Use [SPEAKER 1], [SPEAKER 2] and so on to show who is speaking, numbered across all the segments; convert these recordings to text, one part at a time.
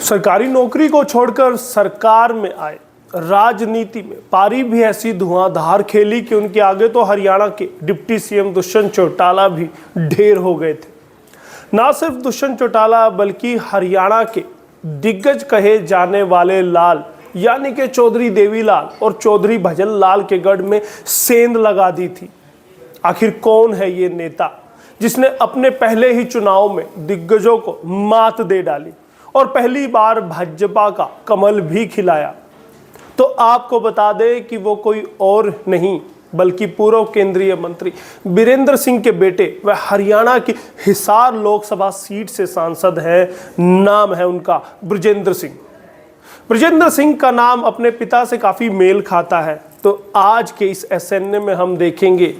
[SPEAKER 1] सरकारी नौकरी को छोड़कर सरकार में आए, राजनीति में पारी भी ऐसी धुआंधार खेली कि उनके आगे तो हरियाणा के डिप्टी सीएम दुष्यंत चौटाला भी ढेर हो गए थे। ना सिर्फ दुष्यंत चौटाला बल्कि हरियाणा के दिग्गज कहे जाने वाले लाल यानी कि चौधरी देवीलाल और चौधरी भजन लाल के गढ़ में सेंध लगा दी थी। आखिर कौन है ये नेता जिसने अपने पहले ही चुनाव में दिग्गजों को मात दे डाली और पहली बार भाजपा का कमल भी खिलाया? तो आपको बता दें कि वो कोई और नहीं बल्कि पूर्व केंद्रीय मंत्री बीरेंद्र सिंह के बेटे व हरियाणा की हिसार लोकसभा सीट से सांसद हैं। नाम है उनका बृजेंद्र सिंह। बृजेंद्र सिंह का नाम अपने पिता से काफ़ी मेल खाता है। तो आज के इस एसएनए में हम देखेंगे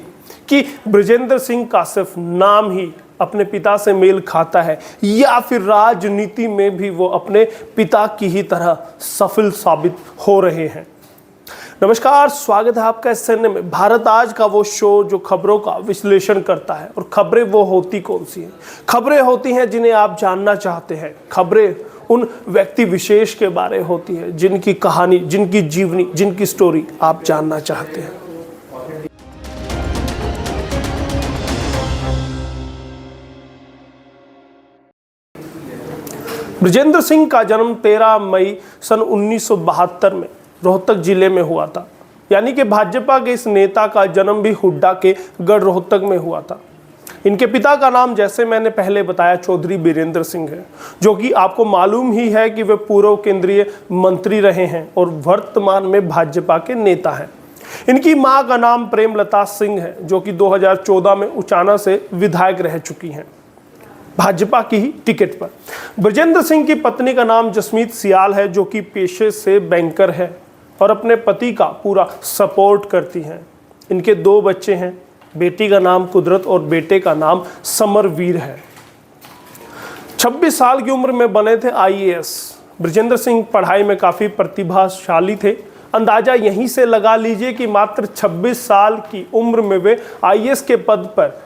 [SPEAKER 1] कि बृजेंद्र सिंह का सिर्फ नाम ही अपने पिता से मेल खाता है या फिर राजनीति में भी वो अपने पिता की ही तरह सफल साबित हो रहे हैं। नमस्कार, स्वागत है आपका एसएनए में। भारत आज का वो शो जो खबरों का विश्लेषण करता है। और खबरें वो होती कौन सी हैं? खबरें होती हैं जिन्हें आप जानना चाहते हैं। खबरें उन व्यक्ति विशेष के बारे होती है जिनकी कहानी, जिनकी जीवनी, जिनकी स्टोरी आप जानना चाहते हैं। बृजेंद्र सिंह का जन्म 13 मई सन 1972 में रोहतक जिले में हुआ था। यानी कि भाजपा के इस नेता का जन्म भी हुड्डा के गढ़ रोहतक में हुआ था। इनके पिता का नाम, जैसे मैंने पहले बताया, चौधरी बीरेंद्र सिंह है, जो कि आपको मालूम ही है कि वे पूर्व केंद्रीय मंत्री रहे हैं और वर्तमान में भाजपा के नेता हैं। इनकी मां का नाम प्रेमलता सिंह है, जो कि 2014 में उचाना से विधायक रह चुकी हैं, भाजपा की ही टिकट पर। बृजेंद्र सिंह की पत्नी का नाम जसमीत सियाल है, जो कि पेशे से बैंकर है और अपने पति का पूरा सपोर्ट करती हैं। इनके 2 बच्चे हैं, बेटी का नाम कुदरत और बेटे का नाम समरवीर है। 26 साल की उम्र में बने थे आईएएस। बृजेंद्र सिंह पढ़ाई में काफ़ी प्रतिभाशाली थे। अंदाजा यहीं से लगा लीजिए कि मात्र 26 साल की उम्र में वे आईएएस के पद पर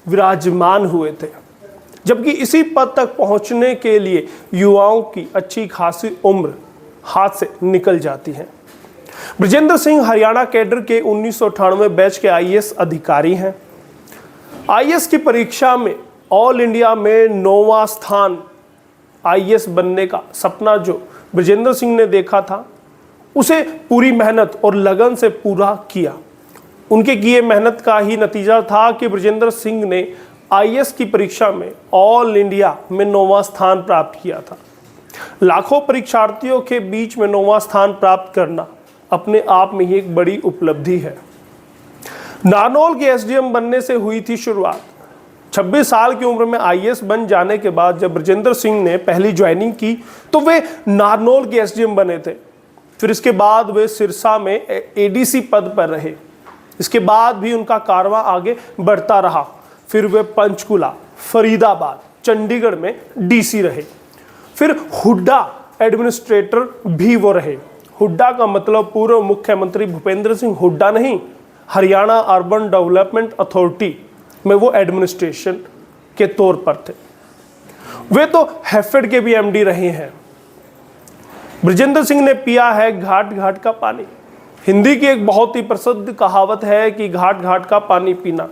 [SPEAKER 1] विराजमान हुए थे, जबकि इसी पद तक पहुंचने के लिए युवाओं की अच्छी खासी उम्र हाथ से निकल जाती है। बृजेंद्र सिंह हरियाणा कैडर के 1998 बैच के आईएएस अधिकारी हैं। आईएएस की परीक्षा में ऑल इंडिया में 9वां स्थान आईएएस बनने का सपना जो बृजेंद्र सिंह ने देखा था, उसे पूरी मेहनत और लगन से पूरा किया। उनके किए मेहनत का ही नतीजा था कि बृजेंद्र सिंह ने आईएएस की परीक्षा में ऑल इंडिया में 9वां स्थान प्राप्त किया था। लाखों परीक्षार्थियों के बीच में 9वां स्थान प्राप्त करना अपने आप में ही एक बड़ी उपलब्धि है। नारनौल के एसडीएम बनने से हुई थी शुरुआत। 26 साल की उम्र में आईएएस बन जाने के बाद जब बृजेंद्र सिंह ने पहली ज्वाइनिंग की तो वे नारनौल के एसडीएम बने थे। फिर इसके बाद वे सिरसा में एडीसी पद पर रहे। इसके बाद भी उनका कारवां आगे बढ़ता रहा। फिर वे पंचकुला, फरीदाबाद, चंडीगढ़ में डीसी रहे। फिर हुड्डा एडमिनिस्ट्रेटर भी वो रहे। हुड्डा का मतलब पूर्व मुख्यमंत्री भूपेंद्र सिंह हुड्डा नहीं, हरियाणा अर्बन डेवलपमेंट अथॉरिटी में वो एडमिनिस्ट्रेशन के तौर पर थे। वे तो हैफेड के भी एमडी रहे हैं। बृजेंद्र सिंह ने पिया है घाट घाट का पानी। हिंदी की एक बहुत ही प्रसिद्ध कहावत है कि घाट घाट का पानी पीना,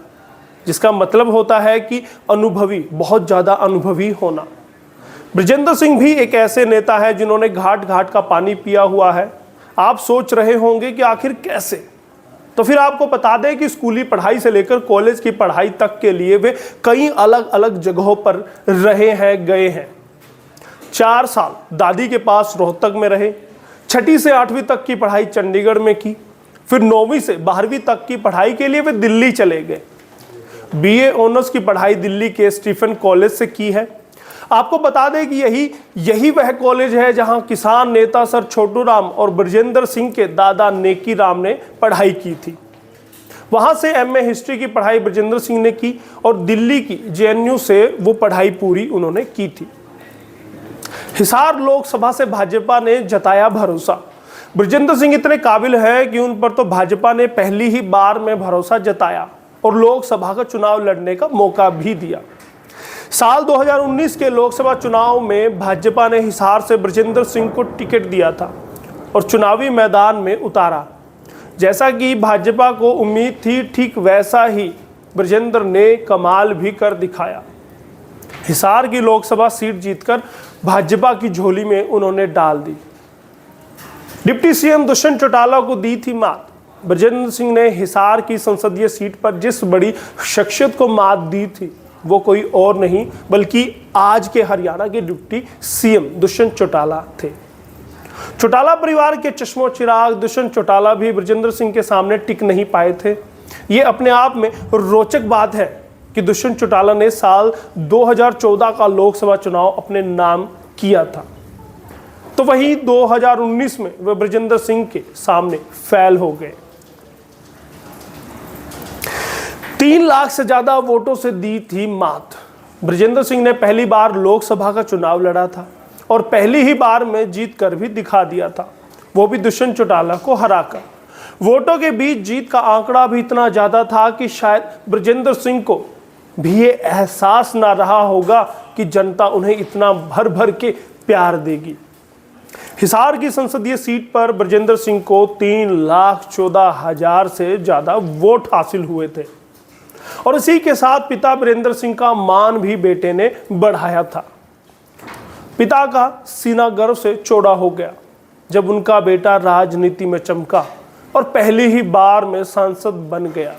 [SPEAKER 1] जिसका मतलब होता है कि अनुभवी, बहुत ज़्यादा अनुभवी होना। बृजेंद्र सिंह भी एक ऐसे नेता है जिन्होंने घाट घाट का पानी पिया हुआ है। आप सोच रहे होंगे कि आखिर कैसे? तो फिर आपको बता दें कि स्कूली पढ़ाई से लेकर कॉलेज की पढ़ाई तक के लिए वे कई अलग अलग जगहों पर रहे हैं, गए हैं। 4 साल दादी के पास रोहतक में रहे। 6ठी से 8वीं तक की पढ़ाई चंडीगढ़ में की। फिर 9वीं से 12वीं तक की पढ़ाई के लिए वे दिल्ली चले गए। बीए ऑनर्स की पढ़ाई दिल्ली के स्टीफन कॉलेज से की है। आपको बता दें कि यही वह कॉलेज है जहां किसान नेता सर छोटू राम और बृजेंद्र सिंह के दादा नेकी राम ने पढ़ाई की थी। वहां से एमए हिस्ट्री की पढ़ाई बृजेंद्र सिंह ने की और दिल्ली की जेएनयू से वो पढ़ाई पूरी उन्होंने की थी। हिसार लोकसभा से भाजपा ने जताया भरोसा। बृजेंद्र सिंह इतने काबिल हैं कि उन पर तो भाजपा ने पहली ही बार में भरोसा जताया और लोकसभा का चुनाव लड़ने का मौका भी दिया। साल 2019 के लोकसभा चुनाव में भाजपा ने हिसार से ब्रजेंद्र सिंह को टिकट दिया था और चुनावी मैदान में उतारा। जैसा कि भाजपा को उम्मीद थी, ठीक वैसा ही ब्रजेंद्र ने कमाल भी कर दिखाया। हिसार की लोकसभा सीट जीतकर भाजपा की झोली में उन्होंने डाल दी। डिप्टी सीएम दुष्यंत चौटाला को दी थी मात। ब्रजेंद्र सिंह ने हिसार की संसदीय सीट पर जिस बड़ी शख्सियत को मात दी थी वो कोई और नहीं बल्कि आज के हरियाणा के डिप्टी सीएम दुष्यंत चौटाला थे। चौटाला परिवार के चश्मो चिराग दुष्यंत चौटाला भी ब्रजेंद्र सिंह के सामने टिक नहीं पाए थे। ये अपने आप में रोचक बात है कि दुष्यंत चौटाला ने साल 2014 का लोकसभा चुनाव अपने नाम किया था, तो वहीं 2019 में वे ब्रजेंद्र सिंह के सामने फेल हो गए। 3 लाख से ज्यादा वोटों से दी थी मात। ब्रजेंद्र सिंह ने पहली बार लोकसभा का चुनाव लड़ा था और पहली ही बार में जीत कर भी दिखा दिया था, वो भी दुष्यंत चौटाला को हराकर। वोटों के बीच जीत का आंकड़ा भी इतना ज्यादा था कि शायद ब्रजेंद्र सिंह को भी ये एहसास ना रहा होगा कि जनता उन्हें इतना भर भर के प्यार देगी। हिसार की संसदीय सीट पर ब्रजेंद्र सिंह को 3,14,000 से ज्यादा वोट हासिल हुए थे और इसी के साथ पिता वीरेंद्र सिंह का मान भी बेटे ने बढ़ाया था। पिता का सीना गर्व से चौड़ा हो गया जब उनका बेटा राजनीति में चमका और पहली ही बार में सांसद बन गया।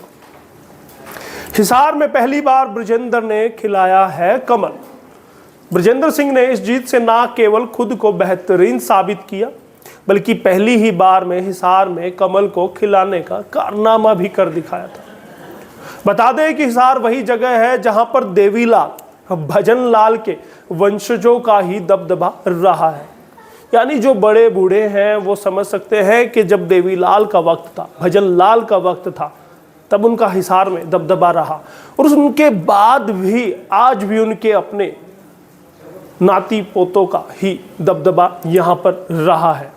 [SPEAKER 1] हिसार में पहली बार ब्रजेंद्र ने खिलाया है कमल। ब्रजेंद्र सिंह ने इस जीत से ना केवल खुद को बेहतरीन साबित किया बल्कि पहली ही बार में हिसार में कमल को खिलाने का कारनामा भी कर दिखाया था। बता दें कि हिसार वही जगह है जहां पर देवीलाल भजन लाल के वंशजों का ही दबदबा रहा है। यानी जो बड़े बूढ़े हैं वो समझ सकते हैं कि जब देवीलाल का वक्त था, भजन लाल का वक्त था, तब उनका हिसार में दबदबा रहा और उनके बाद भी आज भी उनके अपने नाती पोतों का ही दबदबा यहां पर रहा है।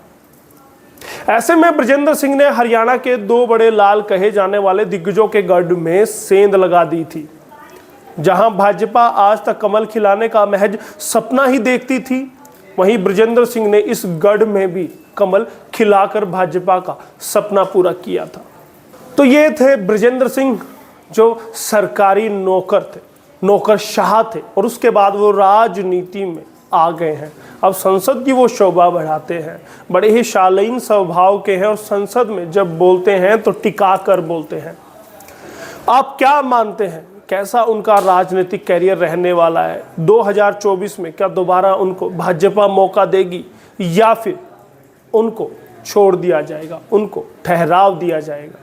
[SPEAKER 1] ऐसे में ब्रजेंद्र सिंह ने हरियाणा के 2 बड़े लाल कहे जाने वाले दिग्गजों के गढ़ में सेंध लगा दी थी। जहां भाजपा आज तक कमल खिलाने का महज सपना ही देखती थी, वहीं ब्रजेंद्र सिंह ने इस गढ़ में भी कमल खिलाकर भाजपा का सपना पूरा किया था। तो ये थे ब्रजेंद्र सिंह जो सरकारी नौकर थे, नौकरशाह थे और उसके बाद वो राजनीति में आ गए हैं। अब संसद की वो शोभा बढ़ाते हैं, बड़े ही शालीन स्वभाव के हैं और संसद में जब बोलते हैं तो टिका कर बोलते हैं। आप क्या मानते हैं, कैसा उनका राजनीतिक कैरियर रहने वाला है? 2024 में क्या दोबारा उनको भाजपा मौका देगी या फिर उनको छोड़ दिया जाएगा, उनको ठहराव दिया जाएगा?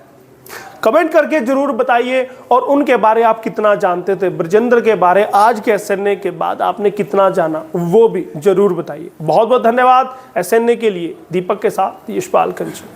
[SPEAKER 1] कमेंट करके जरूर बताइए। और उनके बारे आप कितना जानते थे, ब्रजेंद्र के बारे आज के एसएनए के बाद आपने कितना जाना, वो भी जरूर बताइए। बहुत बहुत धन्यवाद। एसएनए के लिए दीपक के साथ यशपाल कंचन।